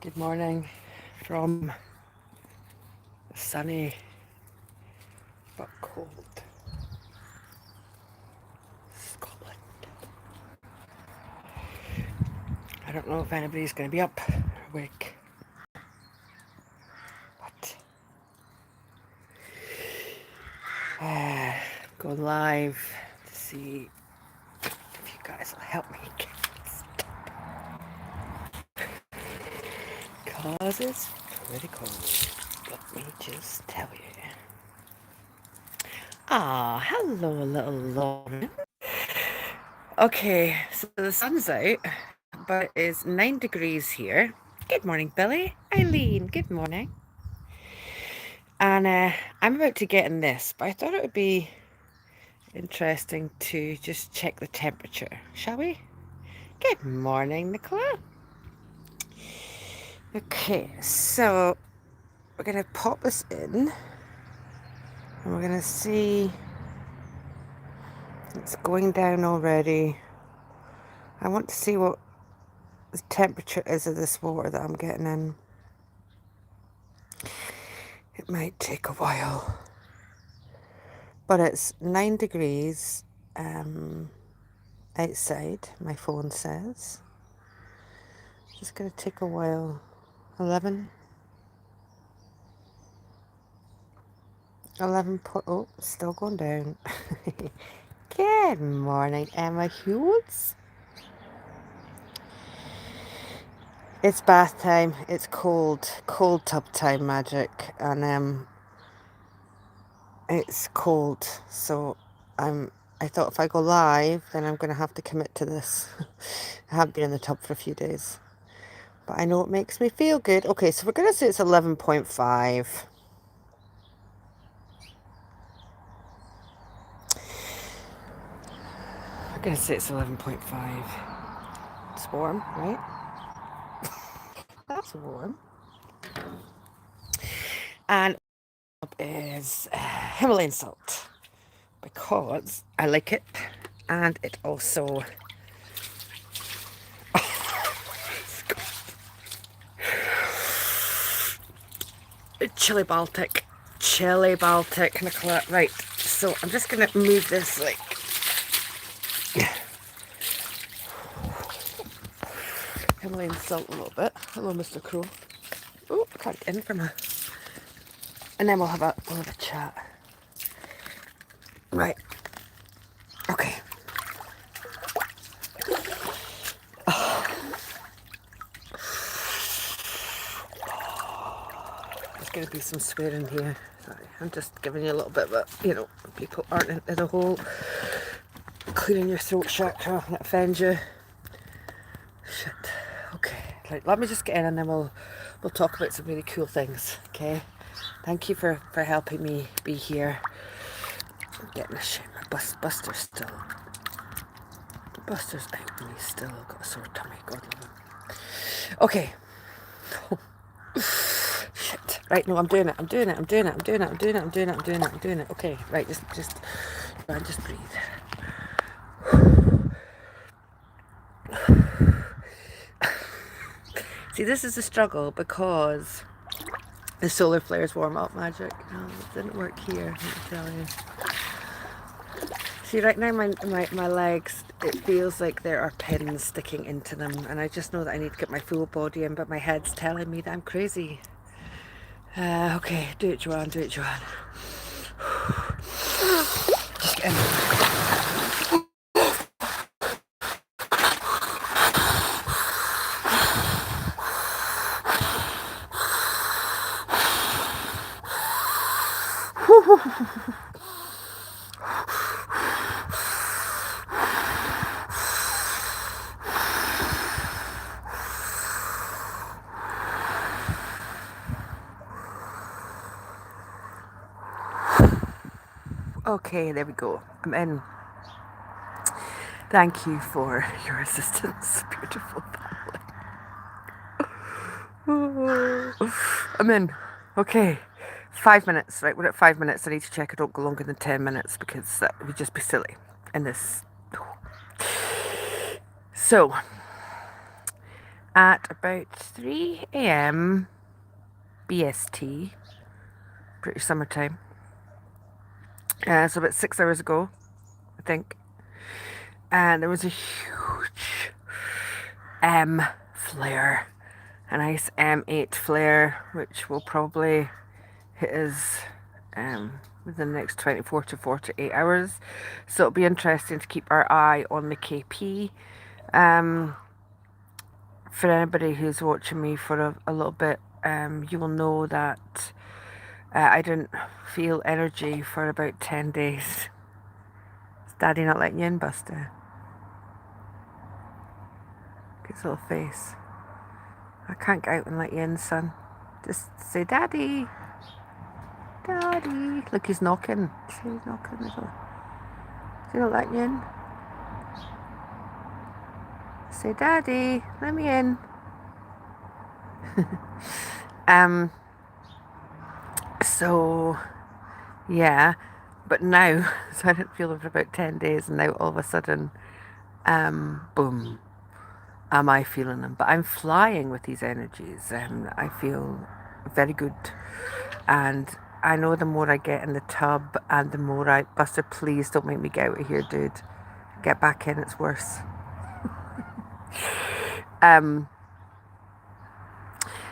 Good morning from sunny but cold Scotland. I don't know if anybody's going to be up or awake, but go live to see if you guys will help me get because it's pretty cold. Let me just tell you. Ah, hello, little Lauren. Okay, so the sun's out, but it is 9 degrees here. Good morning, Billy. Eileen, good morning. And I'm about to get in this, but I thought it would be interesting to just check the temperature, shall we? Good morning, Nicola. Okay, so we're going to pop this in, and we're going to see it's going down already. I want to see what the temperature is of this water that I'm getting in. It might take a while, but it's 9 degrees outside, my phone says. Just going to take a while. 11. Oh, still going down. Good morning, Emma Hughes. It's bath time. It's cold tub time, Magic, and it's cold. So I thought if I go live, then I'm going to have to commit to this. I haven't been in the tub for a few days, but I know it makes me feel good. Okay, so we're going to say it's 11.5. We're going to say it's 11.5. It's warm, right? That's warm. And is Himalayan salt because I like it, and it also chili Baltic, Nicola. Right, so I'm just gonna move this like Himalayan salt a little bit. Hello, Mr. Crow. Oh, I can't get in from her. And then we'll have a chat. Right. Okay. There's going to be some swearing here. Sorry, I'm just giving you a little bit of a, people aren't into the whole clearing your throat chakra that offends you. Shit. Okay. Right, let me just get in and then we'll talk about some really cool things. Okay. Thank you for helping me be here. I'm getting a shit. Buster's still. Buster's out and he's still got a sore tummy. God love him. Okay. Shit. Right, no, I'm doing it. Okay, right, just breathe. See, this is a struggle because the solar flares warm up, Magic. No, it didn't work here, let me tell you. See, right now my legs, it feels like there are pins sticking into them, and I just know that I need to get my full body in, but my head's telling me that I'm crazy. Okay, do it, Joanne. Just get in. Okay, there we go. I'm in. Thank you for your assistance, beautiful family. I'm in. Okay. 5 minutes, right? We're at 5 minutes. I need to check I don't go longer than 10 minutes because that would just be silly in this. So, at about 3 a.m. BST, British summertime. So about 6 hours ago, I think. And there was a huge flare, a nice M8 flare, which will probably hit us within the next 24 to 48 hours. So it'll be interesting to keep our eye on the KP. For anybody who's watching me for a little bit, you will know that I didn't feel energy for about 10 days. Is Daddy not letting you in, Buster? Look at his little face. I can't get out and let you in, son. Just say, Daddy. Daddy. Look, he's knocking. See, he's knocking as well. Is he not letting you in? Say, Daddy, let me in. So, yeah. But now, so I didn't feel it for about 10 days, and now all of a sudden, boom, am I feeling them. But I'm flying with these energies. I feel very good. And I know the more I get in the tub and the more I... Buster, please don't make me get out of here, dude. Get back in, it's worse.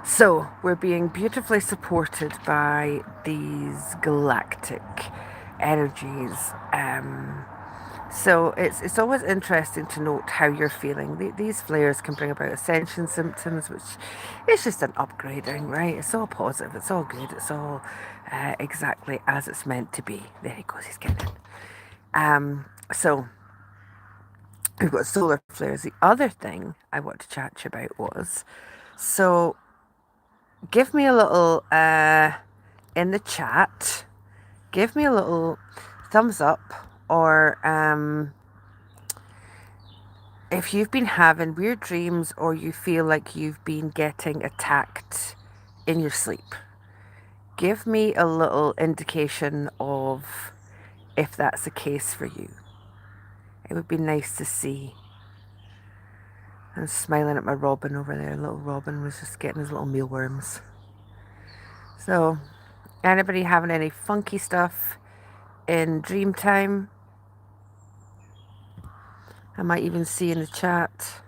So we're being beautifully supported by these galactic energies. So it's always interesting to note how you're feeling. These flares can bring about ascension symptoms, which is just an upgrading, right? It's all positive, it's all good, it's all exactly as it's meant to be. There he goes, he's getting in. So we've got solar flares. The other thing I want to chat to you about was, so give me a little, in the chat, give me a little thumbs up, or if you've been having weird dreams or you feel like you've been getting attacked in your sleep. Give me a little indication of if that's the case for you. It would be nice to see. I'm smiling at my Robin over there. Little Robin was just getting his little mealworms. So, anybody having any funky stuff in dream time? I might even see in the chat.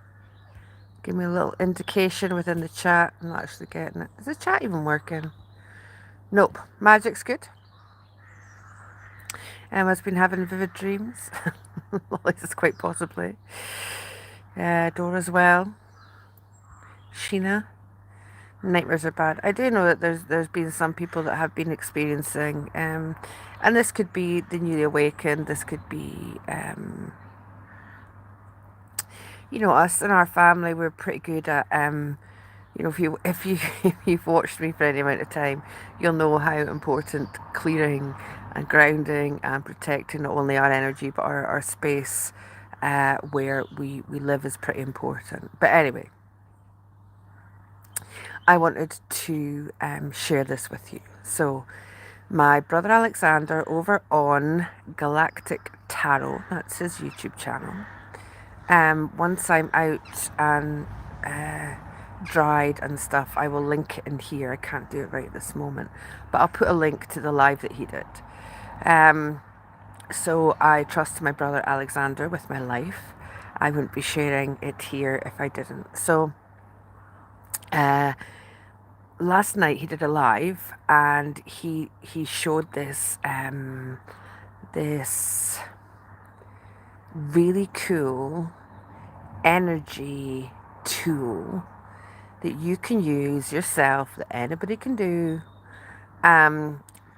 Give me a little indication within the chat. I'm not actually getting it. Is the chat even working? Nope. Magic's good. Emma's been having vivid dreams. This quite possibly. Dora as well. Sheena. Nightmares are bad. I do know that there's been some people that have been experiencing, and this could be the newly awakened. This could be, us and our family. We're pretty good at, if you've watched me for any amount of time, you'll know how important clearing and grounding and protecting not only our energy but our space where we live is pretty important. But anyway, I wanted to share this with you. So my brother Alexander over on Galactic Tarot, that's his YouTube channel. Once I'm out and dried and stuff, I will link it in here. I can't do it right this moment, but I'll put a link to the live that he did. So I trust my brother Alexander with my life. I wouldn't be sharing it here if I didn't. So last night he did a live and he showed this this really cool energy tool that you can use yourself, that anybody can do,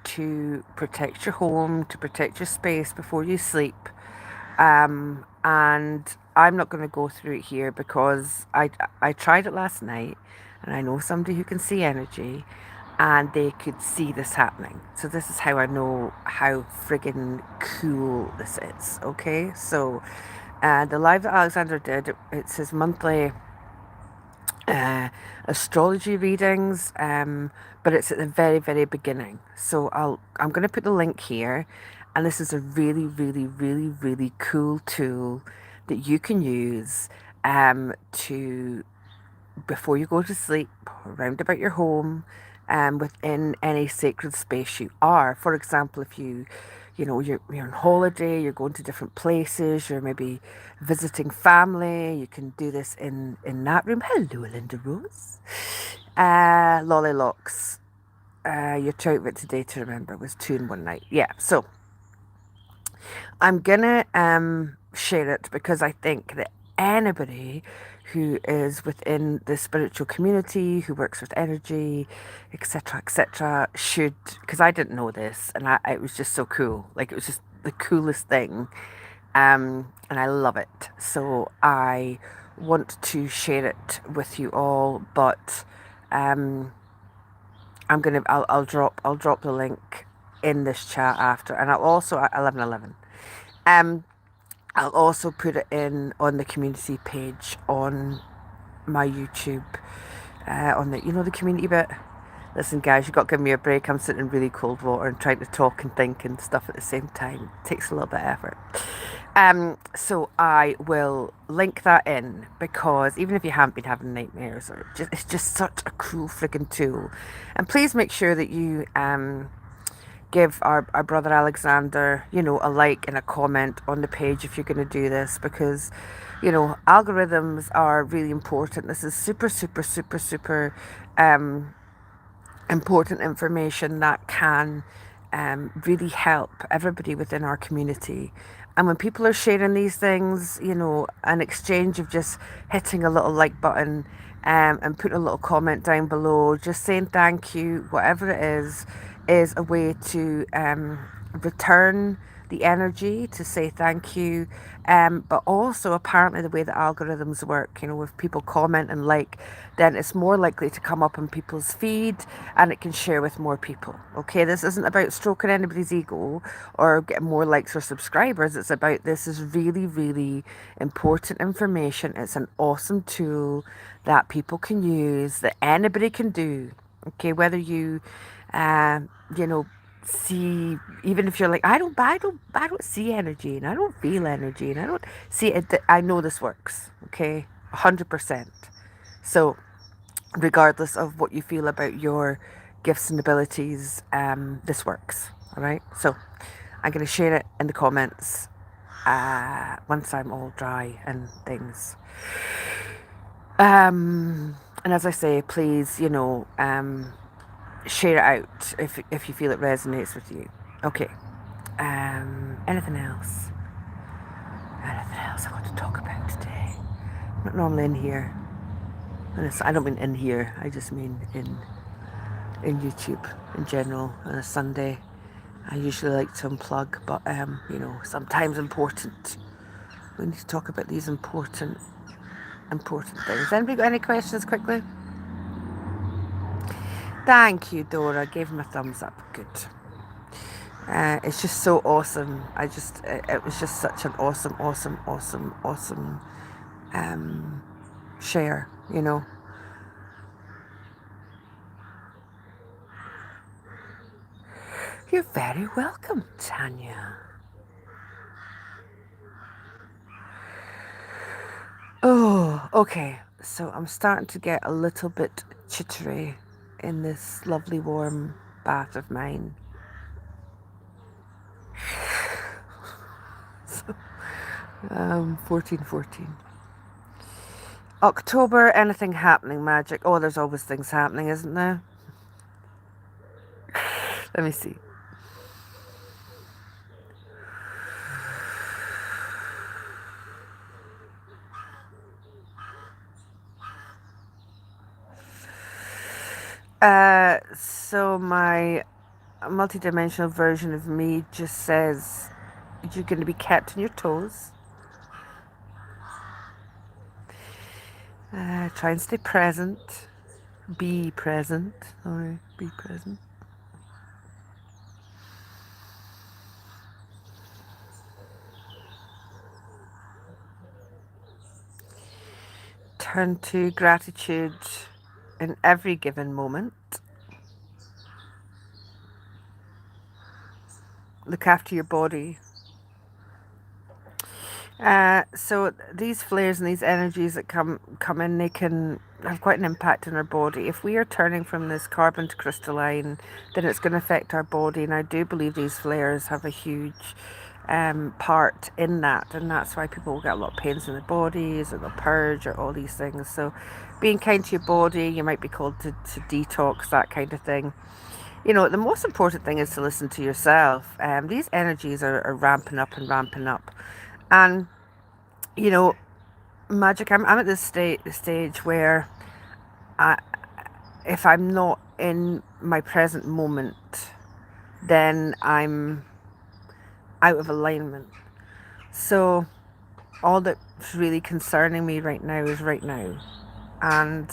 to protect your home, to protect your space before you sleep. And I'm not going to go through it here because I tried it last night, and I know somebody who can see energy, and they could see this happening. So this is how I know how friggin' cool this is. Okay, so the live that Alexander did, it's his monthly astrology readings, but it's at the very, very beginning. So I'm going to put the link here, and this is a really, really, really, really cool tool that you can use to before you go to sleep, round about your home, within any sacred space you are. For example, if you're on holiday, you're going to different places, you're maybe visiting family, you can do this in that room. Hello, Linda Rose. Lollylocks. Your outfit today to remember was 2 in 1 night. Yeah, so I'm gonna share it because I think that anybody who is within the spiritual community, who works with energy, etc., should, because I didn't know this, and it was just so cool. Like, it was just the coolest thing, and I love it. So I want to share it with you all, but um, I'll drop the link in this chat after, and I'll also at 11:11. Um, I'll also put it in on the community page on my YouTube, on the community bit. Listen, guys, you've got to give me a break. I'm sitting in really cold water and trying to talk and think and stuff at the same time. It takes a little bit of effort. So I will link that in, because even if you haven't been having nightmares, it's just such a cool friggin' tool. And please make sure that you give our brother Alexander, a like and a comment on the page if you're going to do this, because, algorithms are really important. This is super, super, super, super important information that can really help everybody within our community. And when people are sharing these things, an exchange of just hitting a little like button, and putting a little comment down below, just saying thank you, whatever it is a way to return the energy to say thank you. But also, apparently, the way the algorithms work, if people comment and like, then it's more likely to come up on people's feed, and it can share with more people. Okay, this isn't about stroking anybody's ego or getting more likes or subscribers. It's about, this is really, really important information. It's an awesome tool that people can use, that anybody can do. Okay, whether you, you know, see, even if you're like, I don't see energy, and I don't feel energy, and I don't see it. I know this works. Okay, 100%. So, regardless of what you feel about your gifts and abilities, this works. All right. So, I'm gonna share it in the comments once I'm all dry and things. And as I say, please, share it out if you feel it resonates with you. Okay. Anything else? Anything else I want to talk about today? I'm not normally in here. And I don't mean in here. I just mean in YouTube in general on a Sunday. I usually like to unplug, but sometimes important. We need to talk about these important things. Anybody got any questions quickly? Thank you, Dora. Gave him a thumbs up. Good. It's just so awesome. It was just such an awesome share, You're very welcome, Tanya. Oh, okay. So I'm starting to get a little bit jittery in this lovely warm bath of mine. 14. October, anything happening, magic? Oh, there's always things happening, isn't there? Let me see. So my multi-dimensional version of me just says you're going to be kept on your toes. Try and stay present. Be present. Sorry, be present. Turn to gratitude in every given moment. Look after your body. So these flares and these energies that come in, they can have quite an impact on our body. If we are turning from this carbon to crystalline, then it's going to affect our body. And I do believe these flares have a huge part in that. And that's why people will get a lot of pains in their bodies, or they'll purge, or all these things. So being kind to your body, you might be called to detox, that kind of thing. You know, the most important thing is to listen to yourself. These energies are ramping up and ramping up. And, you know, magic, I'm at this stage where I, if I'm not in my present moment, then I'm out of alignment. So all that's really concerning me right now is right now. And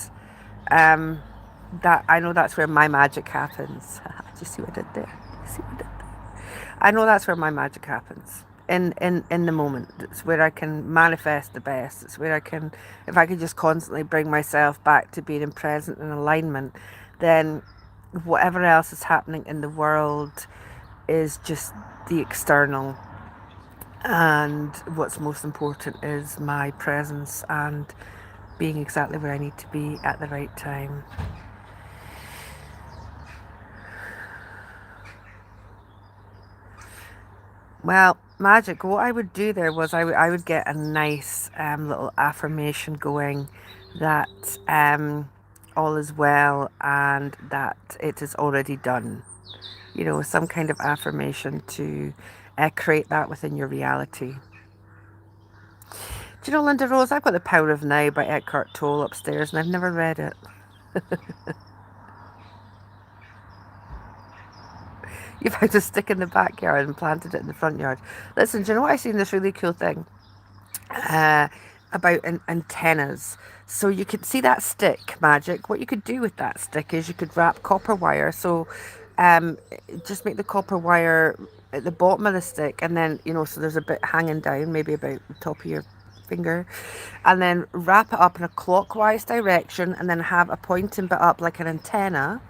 that, I know that's where my magic happens. Do you see what I did there? You see what I did there? I know that's where my magic happens. In the moment. It's where I can manifest the best. It's where I can, if I can just constantly bring myself back to being in present and alignment, then whatever else is happening in the world is just the external. And what's most important is my presence and being exactly where I need to be at the right time. Well, magic, what I would do there was I would get a nice little affirmation going that all is well and that it is already done. You know, some kind of affirmation to create that within your reality. Do you know, Linda Rose, I've got The Power of Now by Eckhart Tolle upstairs and I've never read it. You found a stick in the backyard and planted it in the front yard. Listen, do you know what? I seen this really cool thing about antennas. So you could see that stick, magic. What you could do with that stick is you could wrap copper wire. So just make the copper wire at the bottom of the stick, and then, you know, so there's a bit hanging down, maybe about the top of your finger, and then wrap it up in a clockwise direction, and then have a pointing bit up like an antenna.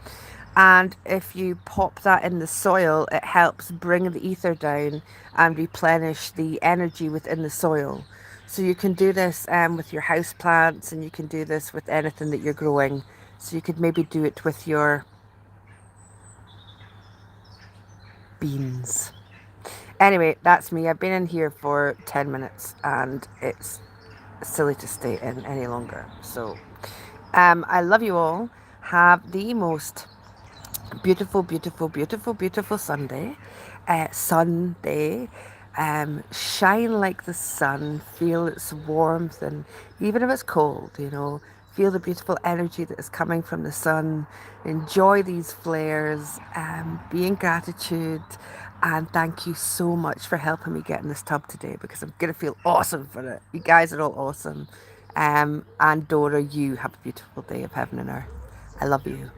And if you pop that in the soil, it helps bring the ether down and replenish the energy within the soil. So you can do this with your house plants, and you can do this with anything that you're growing. So you could maybe do it with your beans. Anyway, that's me. I've been in here for 10 minutes and it's silly to stay in any longer. So I love you all. Have the most beautiful, beautiful, beautiful, beautiful Sunday. Sunday. Shine like the sun. Feel its warmth, and even if it's cold, you know, feel the beautiful energy that is coming from the sun. Enjoy these flares. Be in gratitude. And thank you so much for helping me get in this tub today, because I'm going to feel awesome for it. You guys are all awesome. And Dora, you have a beautiful day of heaven and earth. I love you.